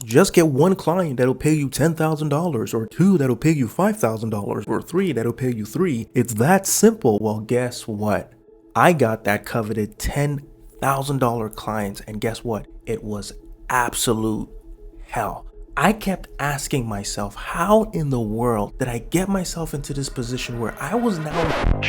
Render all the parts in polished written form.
Just get one client that'll pay you $10,000, or two that'll pay you $5,000, or three that'll pay you three. It's that simple. Well, guess what? I got that coveted $10,000 clients, and guess what? It was absolute hell. I kept asking myself, how in the world did I get myself into this position where I was now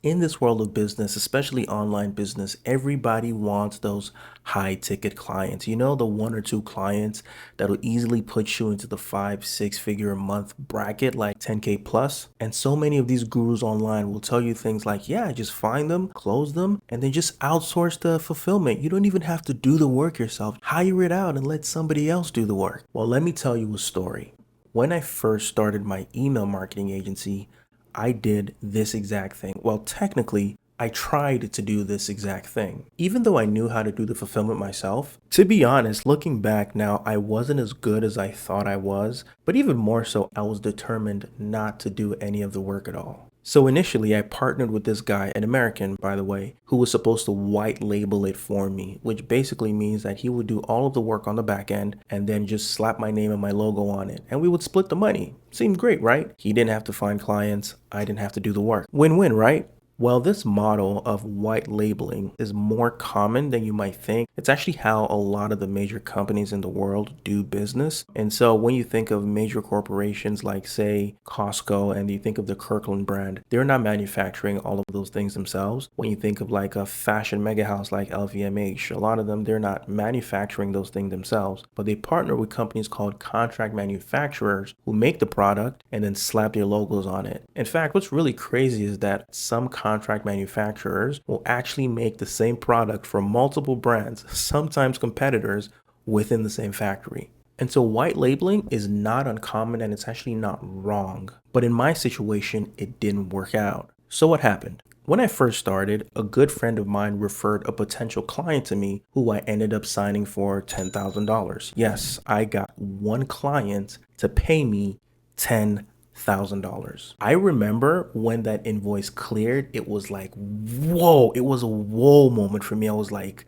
in this world of business, especially online business? Everybody wants those high ticket clients. You know, the one or two clients that'll easily put you into the 5, 6 figure a month bracket, like 10K plus. And so many of these gurus online will tell you things like, yeah, just find them, close them, and then just outsource the fulfillment. You don't even have to do the work yourself. Hire it out and let somebody else do the work. Well, let me tell you a story. When I first started my email marketing agency, I did this exact thing. Well, technically, I tried to do this exact thing. Even though I knew how to do the fulfillment myself, to be honest, looking back now, I wasn't as good as I thought I was, but even more so, I was determined not to do any of the work at all. So initially, I partnered with this guy, an American, by the way, who was supposed to white label it for me, which basically means that he would do all of the work on the back end and then just slap my name and my logo on it, and we would split the money. Seemed great, right? He didn't have to find clients, I didn't have to do the work. Win-win, right? Well, this model of white labeling is more common than you might think. It's actually how a lot of the major companies in the world do business. And so when you think of major corporations like, say, Costco, and you think of the Kirkland brand, they're not manufacturing all of those things themselves. When you think of like a fashion mega house like LVMH, a lot of them, they're not manufacturing those things themselves, but they partner with companies called contract manufacturers who make the product and then slap their logos on it. In fact, what's really crazy is that some contract manufacturers will actually make the same product for multiple brands, sometimes competitors, within the same factory. And so white labeling is not uncommon, and it's actually not wrong. But in my situation, it didn't work out. So what happened? When I first started, a good friend of mine referred a potential client to me who I ended up signing for $10,000. Yes, I got one client to pay me $10,000. I remember when that invoice cleared, it was like, whoa, it was a whoa moment for me. I was like,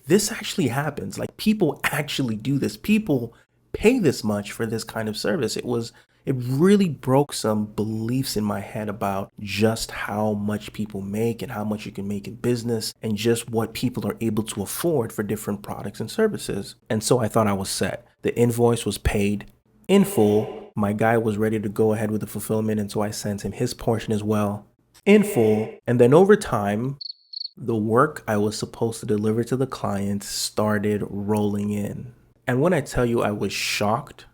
this actually happens. Like, people actually do this. People pay this much for this kind of service. It really broke some beliefs in my head about just how much people make and how much you can make in business and just what people are able to afford for different products and services. And so I thought I was set. The invoice was paid in full. My guy was ready to go ahead with the fulfillment, and so I sent him his portion as well in full. And then over time, the work I was supposed to deliver to the client started rolling in. And when I tell you I was shocked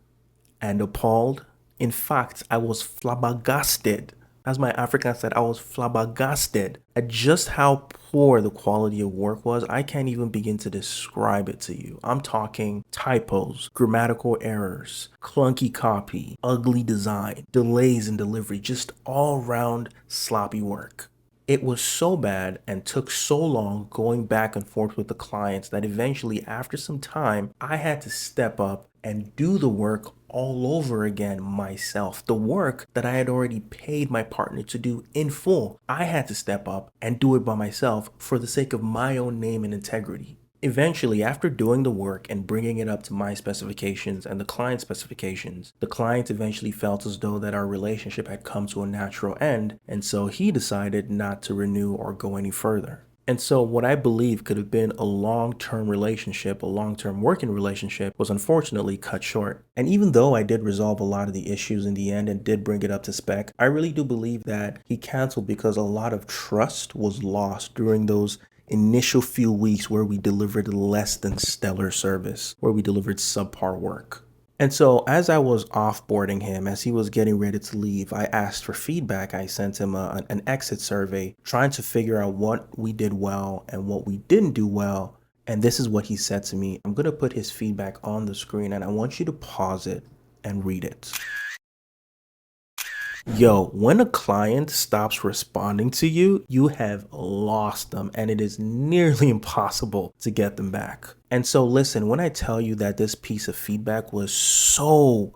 and appalled, in fact, I was flabbergasted. As my African said, I was flabbergasted at just how poor the quality of work was. I can't even begin to describe it to you. I'm talking typos, grammatical errors, clunky copy, ugly design, delays in delivery, just all around sloppy work. It was so bad and took so long going back and forth with the clients that eventually, after some time, I had to step up and do the work all over again myself. The work that I had already paid my partner to do in full, I had to step up and do it by myself for the sake of my own name and integrity. Eventually, after doing the work and bringing it up to my specifications and the client specifications, the client eventually felt as though that our relationship had come to a natural end, and so he decided not to renew or go any further. And so what I believe could have been a long-term relationship, a long-term working relationship, was unfortunately cut short. And even though I did resolve a lot of the issues in the end and did bring it up to spec, I really do believe that he canceled because a lot of trust was lost during those initial few weeks where we delivered less than stellar service, where we delivered subpar work. And so as I was offboarding him, as he was getting ready to leave, I asked for feedback. I sent him an exit survey, trying to figure out what we did well and what we didn't do well. And this is what he said to me. I'm going to put his feedback on the screen, and I want you to pause it and read it. Yo, when a client stops responding to you, you have lost them, and it is nearly impossible to get them back. And so listen, when I tell you that this piece of feedback was so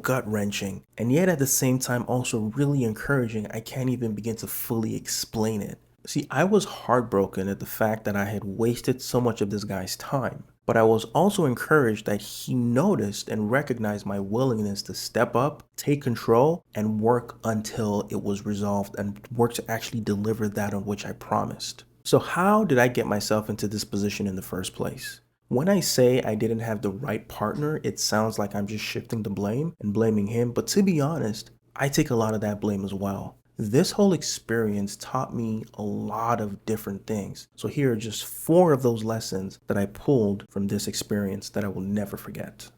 gut-wrenching, and yet at the same time also really encouraging, I can't even begin to fully explain it. See, I was heartbroken at the fact that I had wasted so much of this guy's time, but I was also encouraged that he noticed and recognized my willingness to step up, take control, and work until it was resolved and work to actually deliver that on which I promised. So, how did I get myself into this position in the first place? When I say I didn't have the right partner, it sounds like I'm just shifting the blame and blaming him, but to be honest, I take a lot of that blame as well. This whole experience taught me a lot of different things. So here are just 4 of those lessons that I pulled from this experience that I will never forget.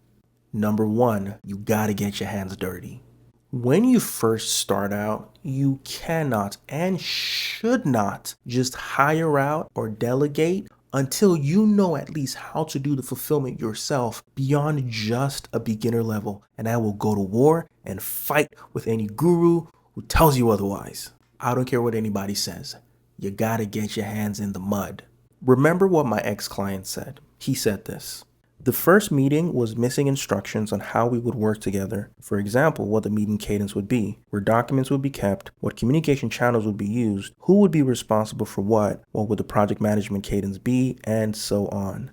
Number 1, you gotta get your hands dirty. When you first start out, you cannot and should not just hire out or delegate until you know at least how to do the fulfillment yourself beyond just a beginner level. And I will go to war and fight with any guru who tells you otherwise. I don't care what anybody says. You gotta get your hands in the mud. Remember what my ex-client said. He said this. The first meeting was missing instructions on how we would work together. For example, what the meeting cadence would be, where documents would be kept, what communication channels would be used, who would be responsible for what would the project management cadence be, and so on.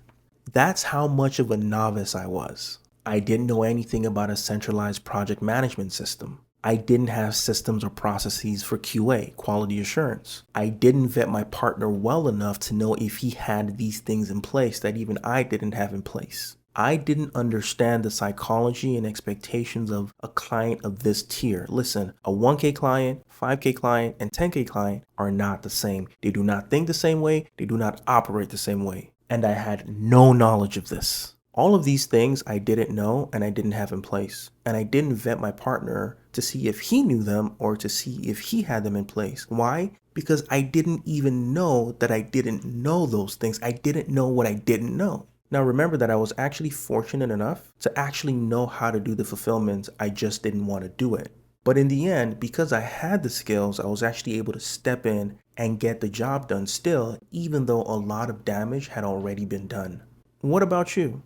That's how much of a novice I was. I didn't know anything about a centralized project management system. I didn't have systems or processes for QA, quality assurance. I didn't vet my partner well enough to know if he had these things in place that even I didn't have in place. I didn't understand the psychology and expectations of a client of this tier. Listen, a 1K client, 5K client, and 10K client are not the same. They do not think the same way. They do not operate the same way. And I had no knowledge of this. All of these things I didn't know and I didn't have in place. And I didn't vet my partner to see if he knew them or to see if he had them in place. Why? Because I didn't even know that I didn't know those things. I didn't know what I didn't know. Now remember that I was actually fortunate enough to actually know how to do the fulfillment. I just didn't want to do it. But in the end, because I had the skills, I was actually able to step in and get the job done still, even though a lot of damage had already been done. What about you?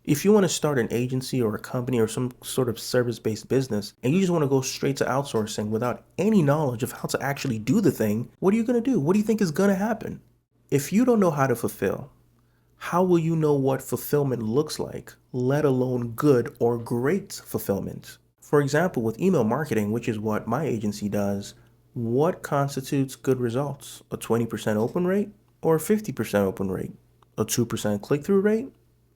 If you want to start an agency or a company or some sort of service-based business and you just want to go straight to outsourcing without any knowledge of how to actually do the thing, what are you going to do? What do you think is going to happen? If you don't know how to fulfill, how will you know what fulfillment looks like, let alone good or great fulfillment? For example, with email marketing, which is what my agency does, what constitutes good results? A 20% open rate or a 50% open rate? A 2% click-through rate?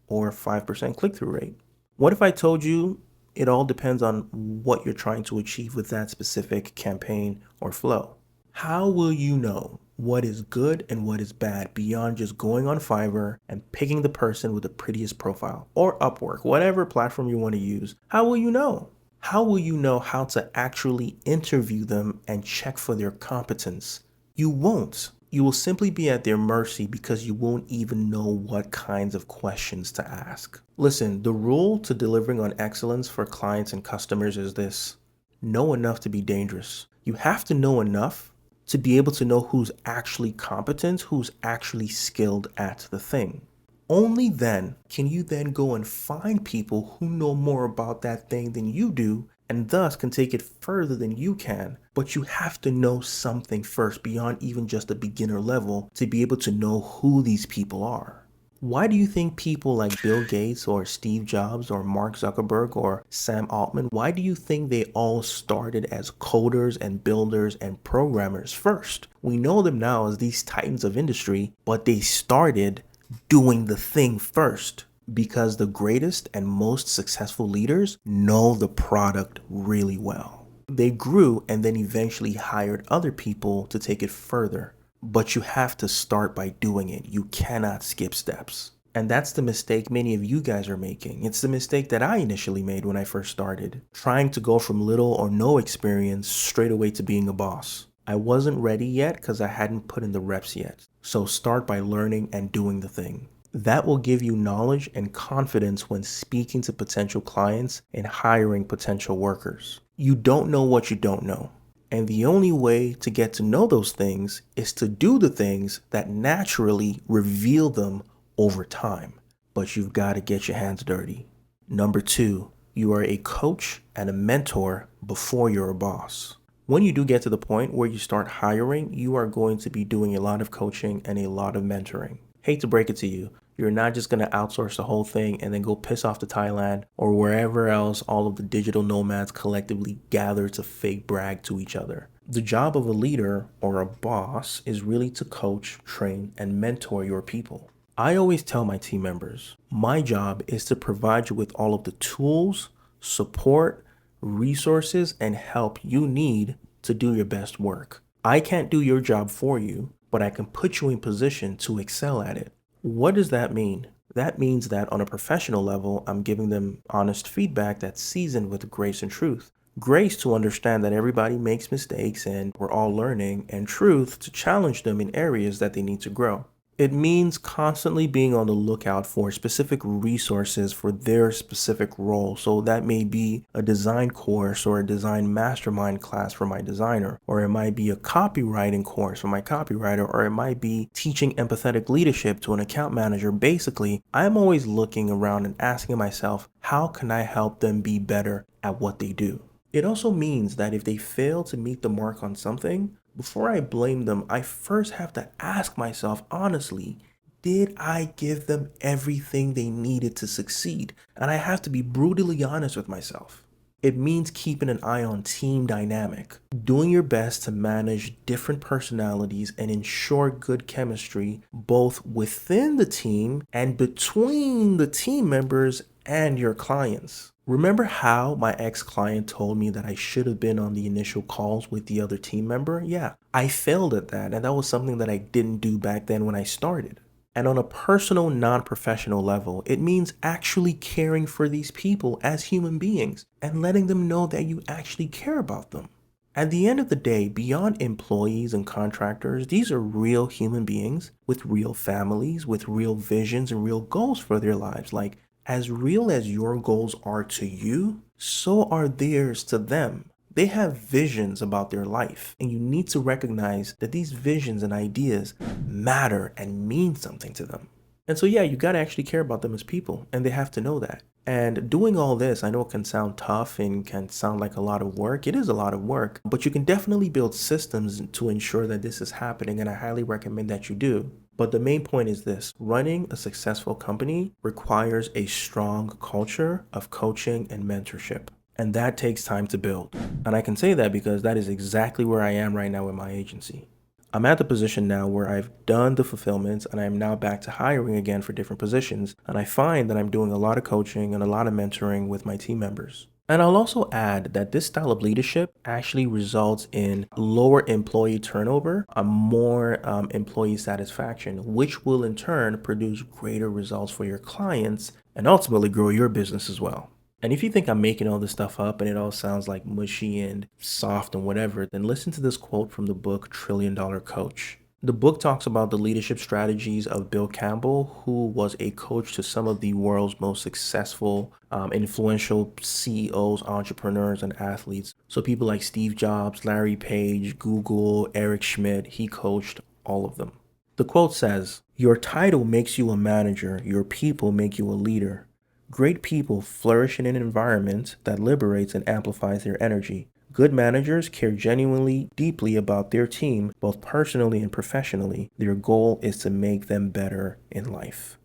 Or 5% click-through rate? What if I told you it all depends on what you're trying to achieve with that specific campaign or flow? How will you know what is good and what is bad beyond just going on Fiverr and picking the person with the prettiest profile or Upwork, whatever platform you want to use? How will you know? How will you know how to actually interview them and check for their competence? You won't. You will simply be at their mercy because you won't even know what kinds of questions to ask. Listen, the rule to delivering on excellence for clients and customers is this: know enough to be dangerous. You have to know enough to be able to know who's actually competent, who's actually skilled at the thing. Only then can you then go and find people who know more about that thing than you do and thus can take it further than you can. But you have to know something first beyond even just a beginner level to be able to know who these people are. Why do you think people like Bill Gates or Steve Jobs or Mark Zuckerberg or Sam Altman, why do you think they all started as coders and builders and programmers first? We know them now as these titans of industry, but they started doing the thing first. Because the greatest and most successful leaders know the product really well. They grew and then eventually hired other people to take it further. But you have to start by doing it. You cannot skip steps. And that's the mistake many of you guys are making. It's the mistake that I initially made when I first started, trying to go from little or no experience straight away to being a boss. I wasn't ready yet because I hadn't put in the reps yet. So start by learning and doing the thing. That will give you knowledge and confidence when speaking to potential clients and hiring potential workers. You don't know what you don't know. And the only way to get to know those things is to do the things that naturally reveal them over time. But you've got to get your hands dirty. Number 2, you are a coach and a mentor before you're a boss. When you do get to the point where you start hiring, you are going to be doing a lot of coaching and a lot of mentoring. Hate to break it to you, you're not just going to outsource the whole thing and then go piss off to Thailand or wherever else all of the digital nomads collectively gather to fake brag to each other. The job of a leader or a boss is really to coach, train, and mentor your people. I always tell my team members, my job is to provide you with all of the tools, support, resources, and help you need to do your best work. I can't do your job for you, but I can put you in position to excel at it. What does that mean? That means that on a professional level, I'm giving them honest feedback that's seasoned with grace and truth. Grace to understand that everybody makes mistakes and we're all learning, and truth to challenge them in areas that they need to grow. It means constantly being on the lookout for specific resources for their specific role. So that may be a design course or a design mastermind class for my designer, or it might be a copywriting course for my copywriter, or it might be teaching empathetic leadership to an account manager. Basically, I'm always looking around and asking myself, how can I help them be better at what they do? It also means that if they fail to meet the mark on something, before I blame them, I first have to ask myself honestly, did I give them everything they needed to succeed? And I have to be brutally honest with myself. It means keeping an eye on team dynamic, doing your best to manage different personalities and ensure good chemistry both within the team and between the team members and your clients. Remember how my ex-client told me that I should have been on the initial calls with the other team member? Yeah, I failed at that, and that was something that I didn't do back then when I started. And on a personal, non-professional level, it means actually caring for these people as human beings and letting them know that you actually care about them. At the end of the day, beyond employees and contractors, these are real human beings with real families, with real visions and real goals for their lives. Like, as real as your goals are to you, so are theirs to them. They have visions about their life, and you need to recognize that these visions and ideas matter and mean something to them. And so, yeah, you got to actually care about them as people, and they have to know that. And doing all this, I know it can sound tough and can sound like a lot of work. It is a lot of work, but you can definitely build systems to ensure that this is happening, and I highly recommend that you do. But the main point is this: running a successful company requires a strong culture of coaching and mentorship. And that takes time to build. And I can say that because that is exactly where I am right now in my agency. I'm at the position now where I've done the fulfillment and I'm now back to hiring again for different positions. And I find that I'm doing a lot of coaching and a lot of mentoring with my team members. And I'll also add that this style of leadership actually results in lower employee turnover, a more employee satisfaction, which will in turn produce greater results for your clients and ultimately grow your business as well. And if you think I'm making all this stuff up and it all sounds like mushy and soft and whatever, then listen to this quote from the book Trillion Dollar Coach. The book talks about the leadership strategies of Bill Campbell, who was a coach to some of the world's most successful, influential CEOs, entrepreneurs, and athletes. So people like Steve Jobs, Larry Page, Google, Eric Schmidt, he coached all of them. The quote says, "Your title makes you a manager, your people make you a leader. Great people flourish in an environment that liberates and amplifies their energy. Good managers care genuinely, deeply about their team, both personally and professionally. Their goal is to make them better in life."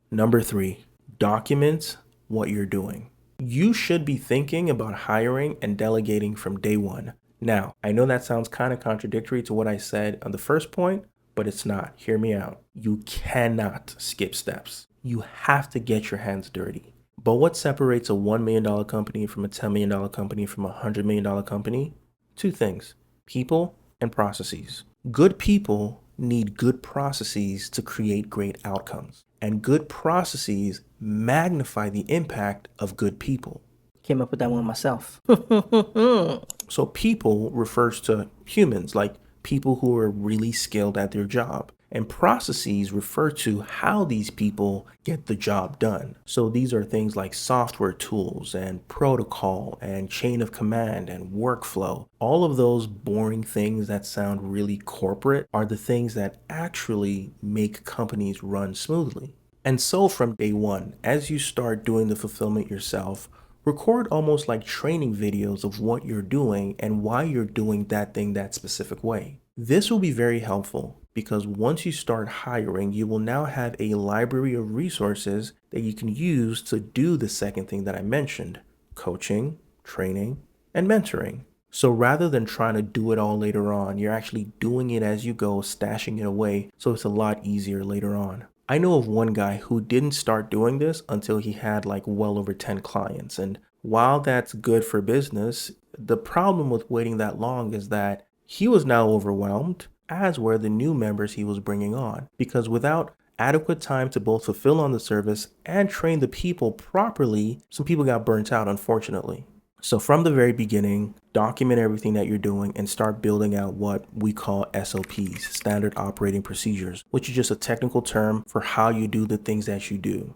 Number 3, document what you're doing. You should be thinking about hiring and delegating from day one. Now, I know that sounds kind of contradictory to what I said on the first point, but it's not. Hear me out. You cannot skip steps. You have to get your hands dirty. But what separates a $1 million company from a $10 million company from a $100 million company? 2 things: people and processes. Good people need good processes to create great outcomes. And good processes magnify the impact of good people. Came up with that one myself. So people refers to humans, like people who are really skilled at their job. And processes refer to how these people get the job done. So these are things like software tools and protocol and chain of command and workflow. All of those boring things that sound really corporate are the things that actually make companies run smoothly. And so from day one, as you start doing the fulfillment yourself, Record almost like training videos of what you're doing and why you're doing that thing that specific way. This will be very helpful because once you start hiring, you will now have a library of resources that you can use to do the second thing that I mentioned: coaching, training, and mentoring. So rather than trying to do it all later on, you're actually doing it as you go, stashing it away, so it's a lot easier later on. I know of one guy who didn't start doing this until he had like well over 10 clients. And while that's good for business, the problem with waiting that long is that he was now overwhelmed, as were the new members he was bringing on. Because without adequate time to both fulfill on the service and train the people properly, some people got burnt out, unfortunately. So from the very beginning, document everything that you're doing and start building out what we call SOPs, standard operating procedures, which is just a technical term for how you do the things that you do.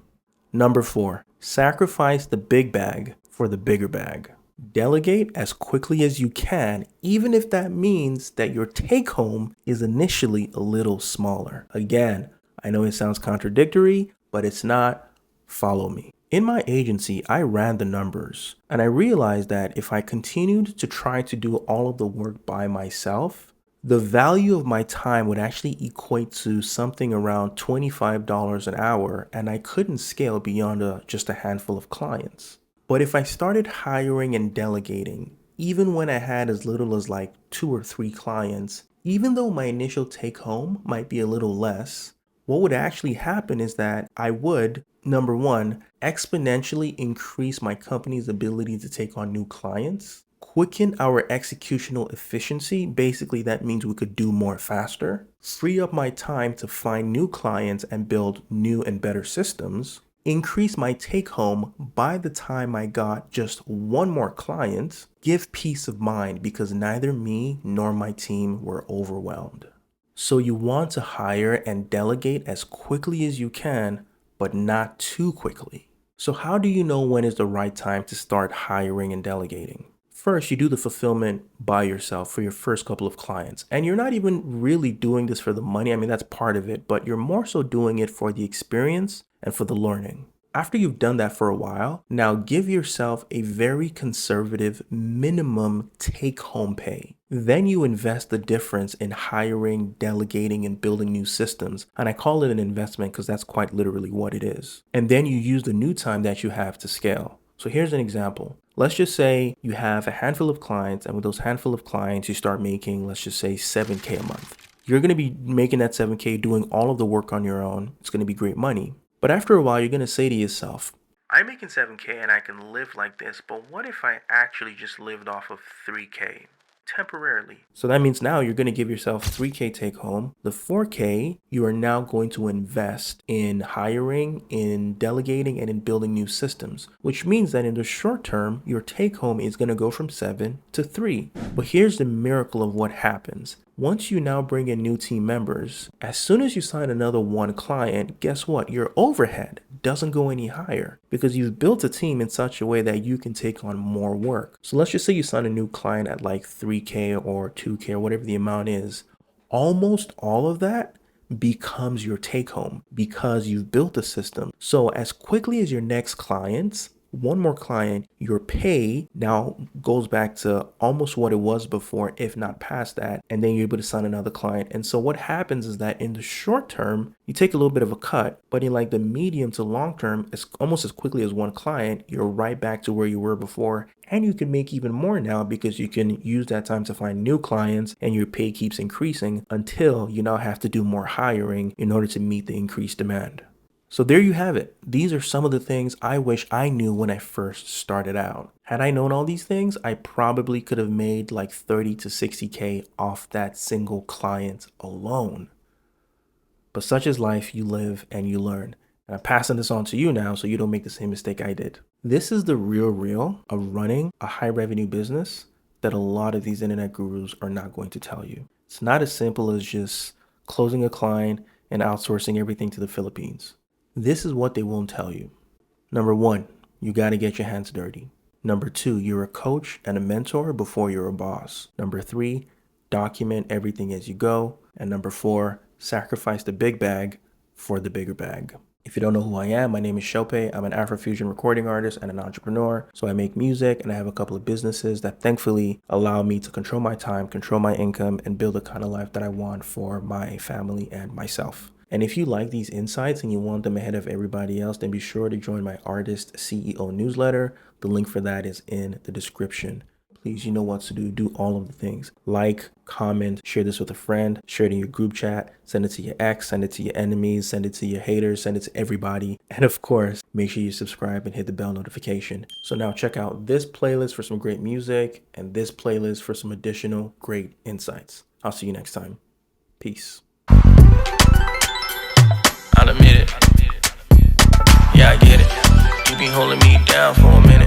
Number 4, sacrifice the big bag for the bigger bag. Delegate as quickly as you can, even if that means that your take home is initially a little smaller. Again, I know it sounds contradictory, but it's not. Follow me. In my agency, I ran the numbers, and I realized that if I continued to try to do all of the work by myself, the value of my time would actually equate to something around $25 an hour, and I couldn't scale beyond just a handful of clients. But if I started hiring and delegating, even when I had as little as like 2 or 3 clients, even though my initial take home might be a little less, what would actually happen is that I would, number 1, exponentially increase my company's ability to take on new clients, quicken our executional efficiency. Basically, that means we could do more faster, free up my time to find new clients and build new and better systems, increase my take home by the time I got just one more client, give peace of mind because neither me nor my team were overwhelmed. So you want to hire and delegate as quickly as you can, but not too quickly. So how do you know when is the right time to start hiring and delegating? First, you do the fulfillment by yourself for your first couple of clients. And you're not even really doing this for the money. I mean, that's part of it, but you're more so doing it for the experience and for the learning. After you've done that for a while, now give yourself a very conservative minimum take-home pay. Then you invest the difference in hiring, delegating, and building new systems. And I call it an investment because that's quite literally what it is. And then you use the new time that you have to scale. So here's an example. Let's just say you have a handful of clients, and with those handful of clients, you start making, let's just say, 7K a month. You're going to be making that 7K doing all of the work on your own. It's going to be great money. But after a while, you're going to say to yourself, I'm making 7K and I can live like this, but what if I actually just lived off of 3K? Temporarily. So that means now you're going to give yourself 3K take home. The 4K, you are now going to invest in hiring, in delegating, and in building new systems, which means that in the short term, your take home is going to go from 7 to 3. But here's the miracle of what happens. Once you now bring in new team members, as soon as you sign another one client, guess what? Your overhead doesn't go any higher because you've built a team in such a way that you can take on more work. So let's just say you sign a new client at like 3K or 2K or whatever the amount is. Almost all of that becomes your take home because you've built a system. So as quickly as your next clients, one more client, your pay now goes back to almost what it was before, if not past that, and then you're able to sign another client. And so what happens is that in the short term, you take a little bit of a cut, but in like the medium to long term, it's almost as quickly as one client, you're right back to where you were before. And you can make even more now because you can use that time to find new clients and your pay keeps increasing until you now have to do more hiring in order to meet the increased demand. So there you have it. These are some of the things I wish I knew when I first started out. Had I known all these things, I probably could have made like 30 to 60K off that single client alone. But such is life, you live and you learn. And I'm passing this on to you now so you don't make the same mistake I did. This is the real of running a high revenue business that a lot of these internet gurus are not going to tell you. It's not as simple as just closing a client and outsourcing everything to the Philippines. This is what they won't tell you. Number 1, you got to get your hands dirty. Number 2, you're a coach and a mentor before you're a boss. Number 3, document everything as you go. And number 4, sacrifice the big bag for the bigger bag. If you don't know who I am, my name is Shope. I'm an Afrofusion recording artist and an entrepreneur. So I make music and I have a couple of businesses that thankfully allow me to control my time, control my income, and build the kind of life that I want for my family and myself. And if you like these insights and you want them ahead of everybody else, then be sure to join my Artist CEO newsletter. The link for that is in the description. Please, you know what to do. Do all of the things. Like, comment, share this with a friend, share it in your group chat, send it to your ex, send it to your enemies, send it to your haters, send it to everybody. And of course, make sure you subscribe and hit the bell notification. So now check out this playlist for some great music and this playlist for some additional great insights. I'll see you next time. Peace. I'll admit it. Yeah, I get it. You be holding me down for a minute.